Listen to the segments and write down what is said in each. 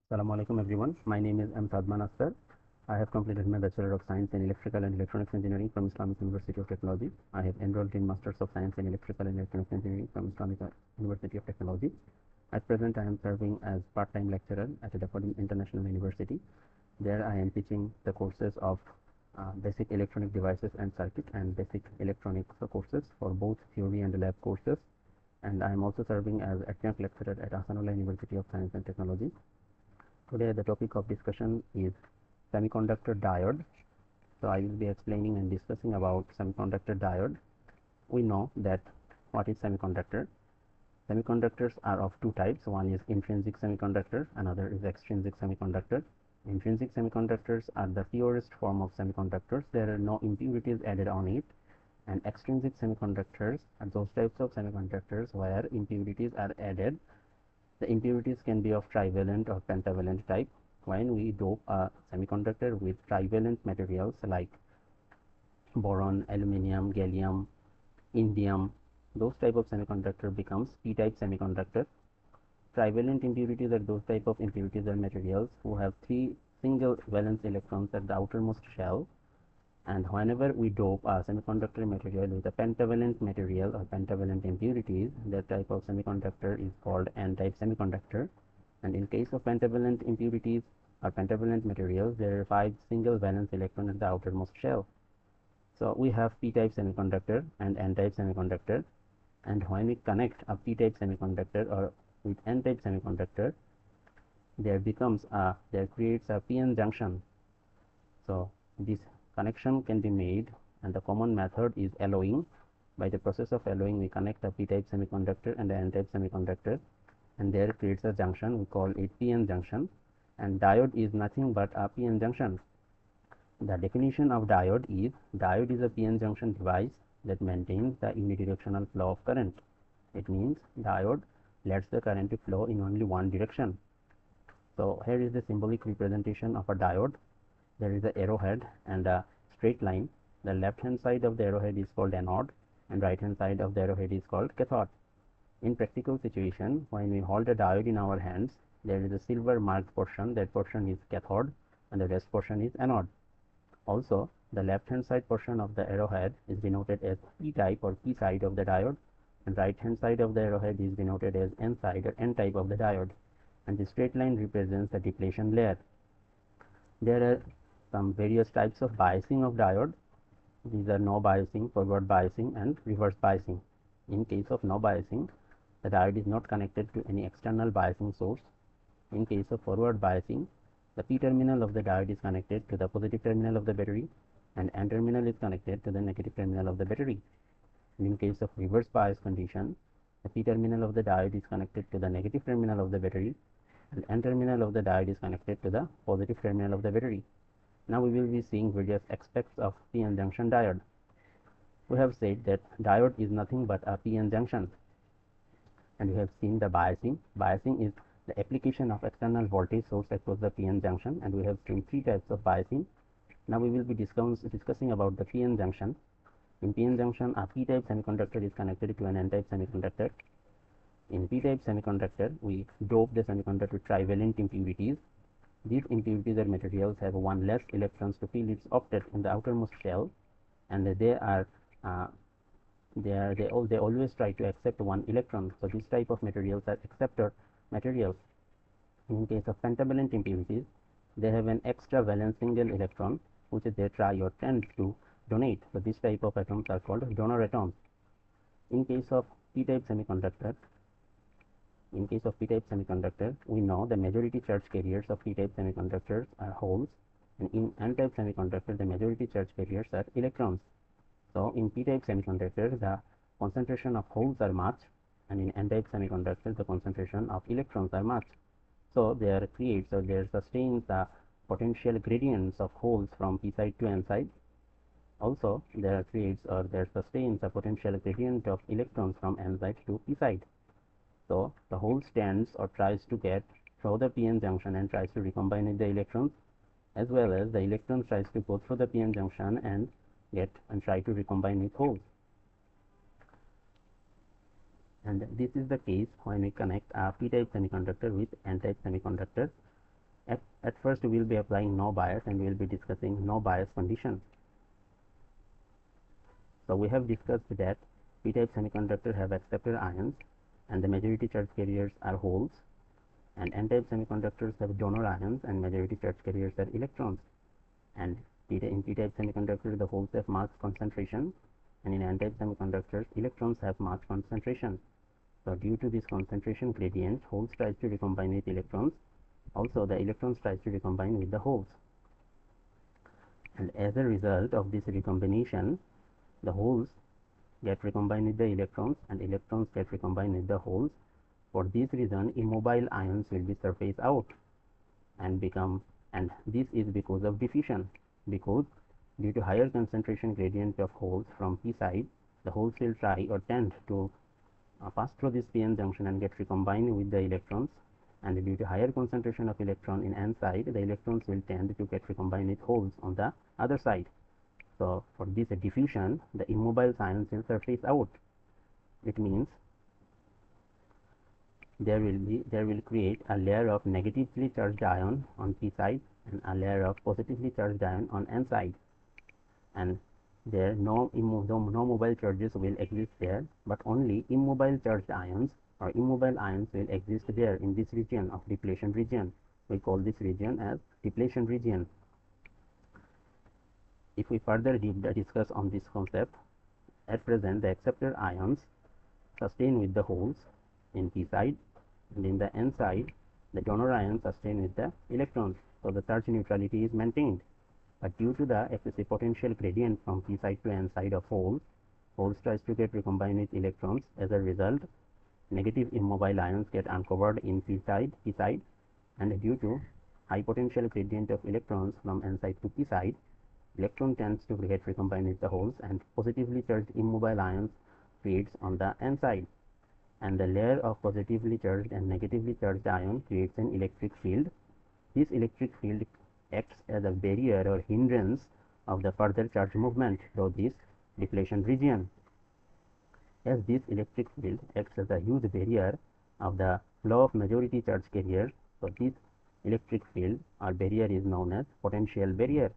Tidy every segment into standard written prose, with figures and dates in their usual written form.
Assalamu alaikum everyone. My name is M.Sadman Aster. I have completed my Bachelor of Science in Electrical and Electronics Engineering from Islamic University of Technology. I have enrolled in Masters of Science in Electrical and Electronics Engineering from Islamic University of Technology. At present, I am serving as part-time lecturer at Daffodil International University. There I am teaching the courses of basic electronic devices and circuit and basic electronics courses for both theory and lab courses. And I am also serving as adjunct lecturer at Ahsanullah University of Science and Technology. Today the topic of discussion is semiconductor diode. So I will be explaining and discussing about semiconductor diode. We know that what is semiconductor. Semiconductors are of two types. One is intrinsic semiconductor, another is extrinsic semiconductor. Intrinsic semiconductors are the purest form of semiconductors. There are no impurities added on it. And extrinsic semiconductors are those types of semiconductors where impurities are added. The impurities can be of trivalent or pentavalent type. When we dope a semiconductor with trivalent materials like boron, aluminum, gallium, indium, those type of semiconductor becomes p-type semiconductor. Trivalent impurities are those type of impurities or materials who have 3 single valence electrons at the outermost shell. And whenever we dope a semiconductor material with a pentavalent material or pentavalent impurities, that type of semiconductor is called n-type semiconductor. And in case of pentavalent impurities or pentavalent materials, there are 5 single valence electrons at the outermost shell. So we have p-type semiconductor and n-type semiconductor. And when we connect a p-type semiconductor or with n-type semiconductor, there creates a p-n junction. So this connection can be made, and the common method is alloying. By the process of alloying, we connect a p-type semiconductor and the n-type semiconductor, and there creates a junction. We call it p-n junction, and diode is nothing but a p-n junction. The definition of diode is a p-n junction device that maintains the unidirectional flow of current. It means diode lets the current to flow in only one direction. So here is the symbolic representation of a diode. There is a arrowhead and a straight line. The left hand side of the arrowhead is called anode and right hand side of the arrowhead is called cathode. In practical situation, when we hold a diode in our hands, there is a silver marked portion. That portion is cathode and the rest portion is anode. Also, the left hand side portion of the arrowhead is denoted as p-type or p side of the diode, and right hand side of the arrowhead is denoted as n side or n type of the diode, and the straight line represents the depletion layer. There are some various types of biasing of diode. These are no biasing, forward biasing and reverse biasing. In case of no biasing, the diode is not connected to any external biasing source. In case of forward biasing, the p terminal of the diode is connected to the positive terminal of the battery and n terminal is connected to the negative terminal of the battery. And in case of reverse bias condition, the p terminal of the diode is connected to the negative terminal of the battery and n terminal of the diode is connected to the positive terminal of the battery. Now we will be seeing various aspects of p-n junction diode. We have said that diode is nothing but a p-n junction, and we have seen the biasing. Biasing is the application of external voltage source across the p-n junction, and we have seen 3 types of biasing. Now we will be discussing about the p-n junction. In p-n junction, a p-type semiconductor is connected to an n-type semiconductor. In p-type semiconductor, we dope the semiconductor with trivalent impurities. These impurities or materials have 1 less electrons to fill its octet in the outermost shell, and they always try to accept 1 electron. So this type of materials are acceptor materials. In case of pentavalent impurities, they have an extra valence single electron which they try or tend to donate. So this type of atoms are called donor atoms. In case of p-type semiconductor, we know the majority charge carriers of p-type semiconductors are holes, and in n-type semiconductor, the majority charge carriers are electrons. So in p-type semiconductor, the concentration of holes are much, and in n-type semiconductor, the concentration of electrons are much. So there sustains the potential gradients of holes from p side to n side. Also, there sustains a potential gradient of electrons from n side to p side. So the hole stands or tries to get through the p-n junction and tries to recombine with the electrons, as well as the electron tries to go through the p-n junction and try to recombine with holes. And this is the case when we connect a p-type semiconductor with n-type semiconductor. At first we will be applying no bias and we will be discussing no bias condition. So we have discussed that p-type semiconductor have acceptor ions and the majority charge carriers are holes, and n-type semiconductors have donor ions and majority charge carriers are electrons. And in p-type semiconductors the holes have mass concentration, and in n-type semiconductors electrons have mass concentration. So due to this concentration gradient, holes tries to recombine with electrons. Also the electrons tries to recombine with the holes. And as a result of this recombination, the holes get recombined with the electrons and electrons get recombined with the holes. For this reason, immobile ions will be surface out and this is because of diffusion, because due to higher concentration gradient of holes from p side, the holes will try or tend to pass through this p-n junction and get recombined with the electrons, and due to higher concentration of electron in n side, the electrons will tend to get recombined with holes on the other side. So for this diffusion, the immobile ions will surface out. It means there will create a layer of negatively charged ion on p side and a layer of positively charged ion on n side, and there no mobile charges will exist there, but only immobile charged ions or immobile ions will exist there in this region of depletion region. We call this region as depletion region. If we further discuss on this concept, at present the acceptor ions sustain with the holes in p side, and in the n side the donor ions sustain with the electrons. So the charge neutrality is maintained. But due to the excessive potential gradient from p side to n side of holes tries to get recombined with electrons. As a result, negative immobile ions get uncovered in p side, and due to high potential gradient of electrons from n side to p side, electron tends to get recombined with the holes, and positively charged immobile ions creates on the n side, and the layer of positively charged and negatively charged ion creates an electric field. This electric field acts as a barrier or hindrance of the further charge movement through this depletion region. As this electric field acts as a huge barrier of the flow of majority charge carriers, so this electric field or barrier is known as potential barrier.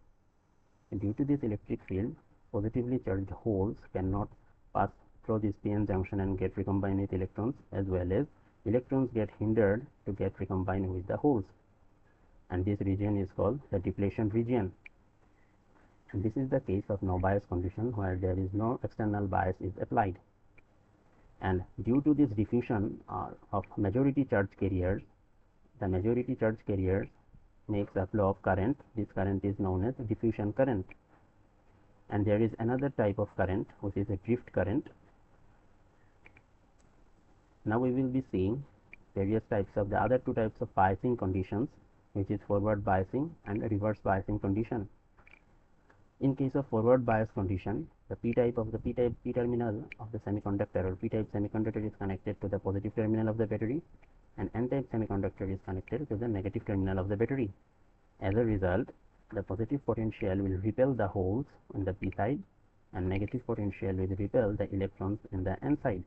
Due to this electric field, positively charged holes cannot pass through this p-n junction and get recombined with electrons, as well as electrons get hindered to get recombined with the holes, and this region is called the depletion region. And this is the case of no bias condition, where there is no external bias is applied. And due to this diffusion of majority charge carriers, the majority charge carriers makes a flow of current. This current is known as diffusion current. And there is another type of current which is a drift current. Now we will be seeing various types of the other two types of biasing conditions, which is forward biasing and reverse biasing condition. In case of forward bias condition, the p terminal of the semiconductor or p-type semiconductor is connected to the positive terminal of the battery, and n-type semiconductor is connected to the negative terminal of the battery. As a result, the positive potential will repel the holes in the p side, and negative potential will repel the electrons in the n side.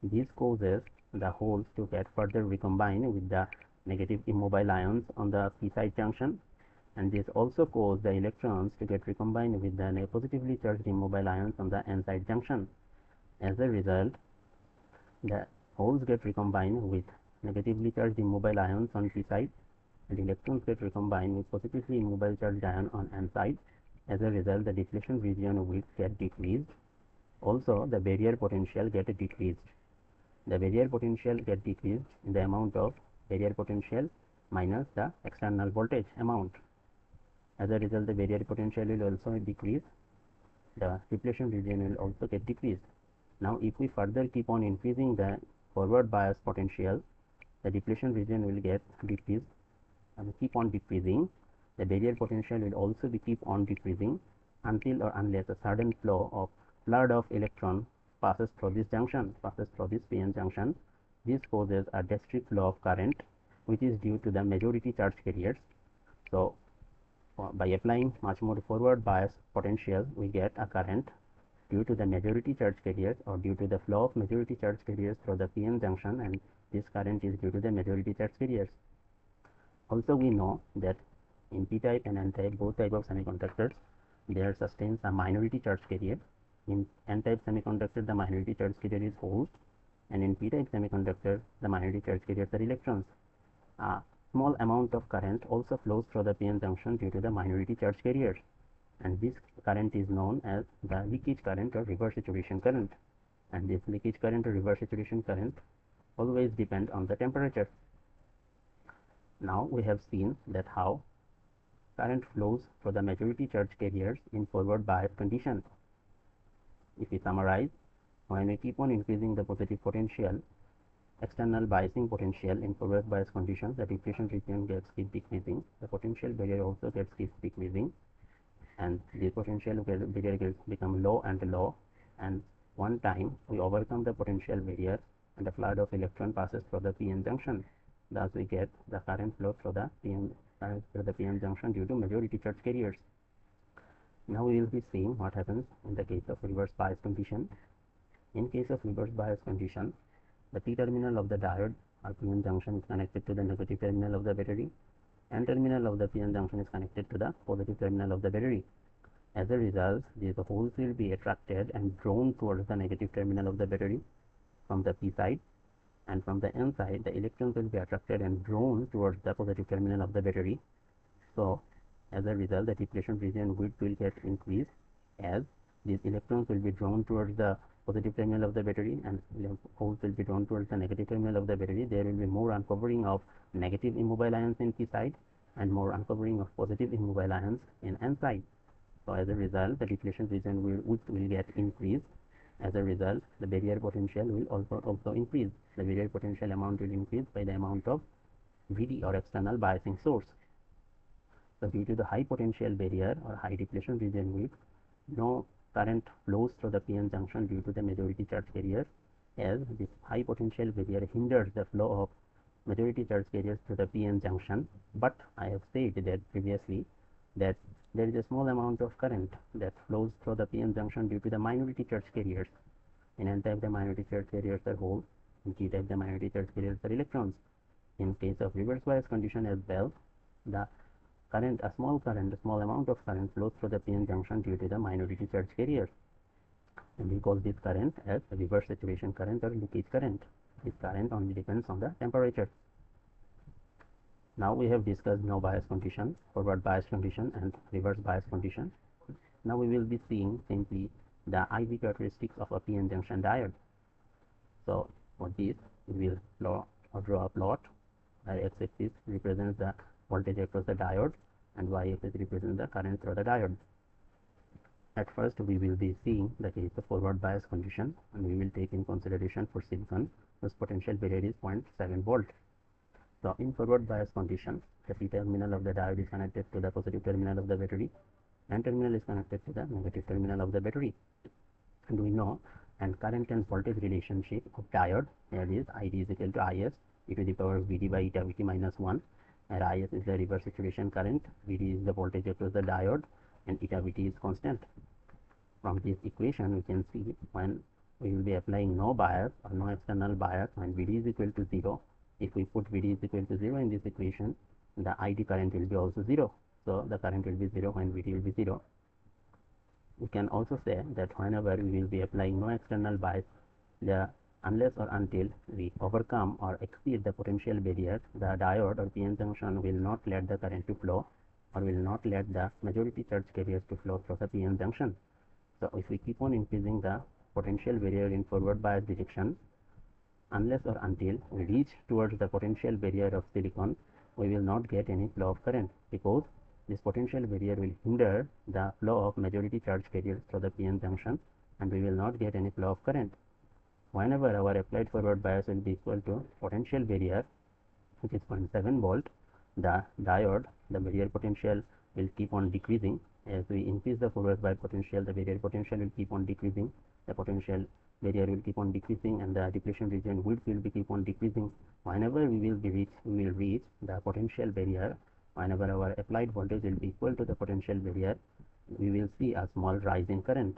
This causes the holes to get further recombined with the negative immobile ions on the p side junction, and this also causes the electrons to get recombined with the positively charged immobile ions on the n side junction. As a result, the holes get recombined with negatively charged immobile ions on p side, and electrons get recombined with positively immobile charged ion on n side. As a result, the depletion region will get decreased. Also, the barrier potential get decreased. The barrier potential get decreased in the amount of barrier potential minus the external voltage amount. As a result, the barrier potential will also decrease. The depletion region will also get decreased. Now, if we further keep on increasing the forward bias potential, the depletion region will get decreased and keep on decreasing. The barrier potential will also keep on decreasing until or unless a sudden flood of electron passes through this junction, passes through this p-n junction. This causes a discrete flow of current, which is due to the majority charge carriers. So, by applying much more forward bias potential, we get a current due to the majority charge carriers or due to the flow of majority charge carriers through the p-n junction, and this current is due to the majority charge carriers. Also, we know that in p-type and n-type, both type of semiconductors, there sustains a minority charge carrier. In n-type semiconductor, the minority charge carrier is holes, and in p-type semiconductor, the minority charge carriers are electrons. A small amount of current also flows through the p-n junction due to the minority charge carriers, and this current is known as the leakage current or reverse saturation current. And this leakage current or reverse saturation current always depend on the temperature. Now we have seen that how current flows through the majority charge carriers in forward bias condition. If we summarize, when we keep on increasing the positive potential, external biasing potential in forward bias conditions, the depletion region gets keep decreasing, the potential barrier also gets keep decreasing, and the potential barrier gets become low and low, and one time we overcome the potential barrier and the flood of electron passes through the p-n junction. Thus we get the current flow through the p-n junction due to majority charge carriers. Now we will be seeing what happens in the case of reverse bias condition. In case of reverse bias condition, the p terminal of the diode or p-n junction is connected to the negative terminal of the battery, and terminal of the p-n junction is connected to the positive terminal of the battery. As a result, these holes will be attracted and drawn towards the negative terminal of the battery from the p side, and from the n side, the electrons will be attracted and drawn towards the positive terminal of the battery. So, as a result, the depletion region width will get increased as these electrons will be drawn towards the positive terminal of the battery and holes will be drawn towards the negative terminal of the battery. There will be more uncovering of negative immobile ions in p side and more uncovering of positive immobile ions in n side. So, as a result, the depletion region width will get increased. As a result, the barrier potential will also increase. The barrier potential amount will increase by the amount of VD or external biasing source. So, due to the high potential barrier or high depletion region width, no current flows through the p-n junction due to the majority charge carrier, as this high potential barrier hinders the flow of majority charge carriers through the p-n junction. But I have said that previously that there is a small amount of current that flows through the p-n junction due to the minority charge carriers. In n-type, the minority charge carriers are holes. In p-type, the minority charge carriers are electrons. In case of reverse bias condition as well, the current, a small amount of current flows through the p-n junction due to the minority charge carriers. And we call this current as reverse saturation current or leakage current. This current only depends on the temperature. Now we have discussed no bias condition, forward bias condition and reverse bias condition. Now we will be seeing simply the IV characteristics of a p-n junction diode. So for this we will draw a plot where x-axis represents the voltage across the diode and y-axis represents the current through the diode. At first we will be seeing the case of forward bias condition, and we will take in consideration for silicon whose potential barrier is 0.7 volt. So in forward bias condition, the p terminal of the diode is connected to the positive terminal of the battery, and terminal is connected to the negative terminal of the battery. And we know and current and voltage relationship of diode, that is ID is equal to IS e to the power VD by eta VT minus 1, and IS is the reverse saturation current, VD is the voltage across the diode, and eta VT is constant. From this equation we can see when we will be applying no bias or no external bias, when VD is equal to 0, if we put VD is equal to 0 in this equation, the ID current will be also 0. So the current will be 0 when VD will be 0. We can also say that whenever we will be applying no external bias, unless or until we overcome or exceed the potential barrier, the diode or p-n junction will not let the current to flow or will not let the majority charge carriers to flow through the p-n junction. So if we keep on increasing the potential barrier in forward bias direction, unless or until we reach towards the potential barrier of silicon, we will not get any flow of current, because this potential barrier will hinder the flow of majority charge carriers through the p-n junction, and we will not get any flow of current. Whenever our applied forward bias will be equal to potential barrier, which is 0.7 volt, the diode, the barrier potential will keep on decreasing. As we increase the forward bias potential, the barrier potential will keep on decreasing, the potential barrier will keep on decreasing, and the depletion region width will be keep on decreasing. Whenever we will reach the potential barrier, whenever our applied voltage will be equal to the potential barrier, we will see a small rise in current.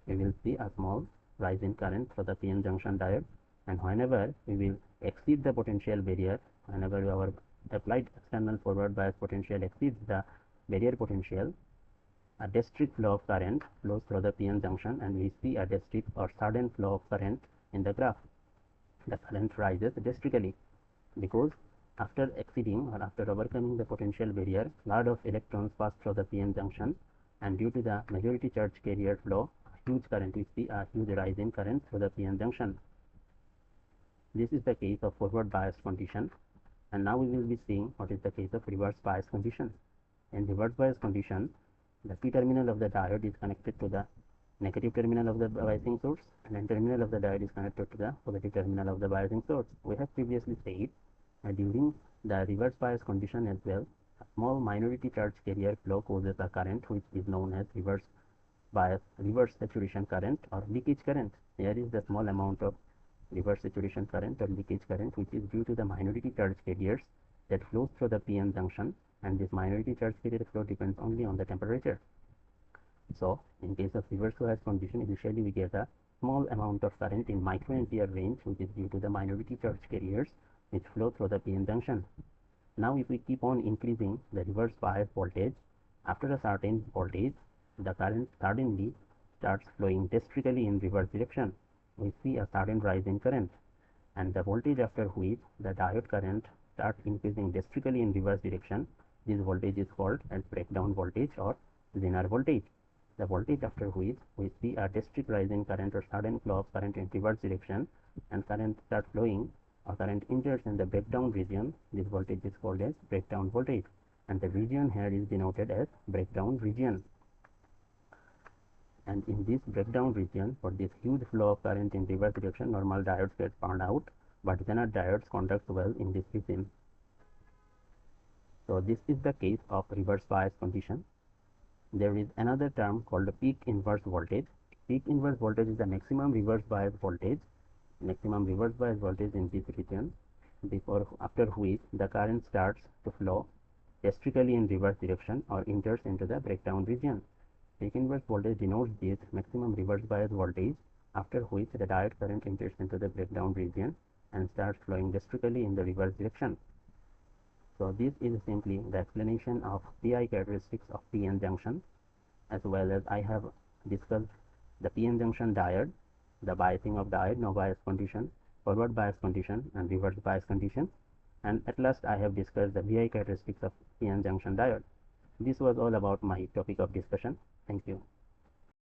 We will see a small rise in current for the p-n junction diode, and whenever we will exceed the potential barrier, whenever our applied external forward bias potential exceeds the barrier potential, a discrete flow of current flows through the PN junction, and we see a discrete or sudden flow of current in the graph. The current rises districtly because after exceeding or after overcoming the potential barrier, lot of electrons pass through the PN junction, and due to the majority charge carrier flow, a huge current, we see a huge rise in current through the PN junction. This is the case of forward bias condition, and now we will be seeing what is the case of reverse bias condition. In reverse bias condition, the P terminal of the diode is connected to the negative terminal of the biasing source, and N terminal of the diode is connected to the positive terminal of the biasing source. We have previously said that during the reverse bias condition as well, a small minority charge carrier flow causes a current which is known as reverse saturation current or leakage current. Here is the small amount of reverse saturation current or leakage current which is due to the minority charge carriers that flows through the PN junction, and this minority charge carrier flow depends only on the temperature. So in case of reverse bias condition, initially we get a small amount of current in microampere range which is due to the minority charge carriers which flow through the PN junction. Now if we keep on increasing the reverse bias voltage, after a certain voltage, the current suddenly starts flowing districtly in reverse direction. We see a sudden rise in current, and the voltage after which the diode current starts increasing districtly in reverse direction. This voltage is called as breakdown voltage or Zener voltage. The voltage after which we see a district rise in current or sudden flow of current in reverse direction, and current starts flowing or current enters in the breakdown region. This voltage is called as breakdown voltage, and the region here is denoted as breakdown region. And in this breakdown region, for this huge flow of current in reverse direction, normal diodes get burned out, but Zener diodes conduct well in this region. So this is the case of reverse bias condition. There is another term called the peak inverse voltage. Peak inverse voltage is the maximum reverse bias voltage. Maximum reverse bias voltage in this region, after which the current starts to flow districtly in reverse direction or enters into the breakdown region. Peak inverse voltage denotes this maximum reverse bias voltage, after which the diode current enters into the breakdown region and starts flowing districtly in the reverse direction. So this is simply the explanation of PI characteristics of PN junction, as well as I have discussed the PN junction diode, the biasing of diode, no bias condition, forward bias condition, and reverse bias condition, and at last I have discussed the VI characteristics of PN junction diode. This was all about my topic of discussion. Thank you.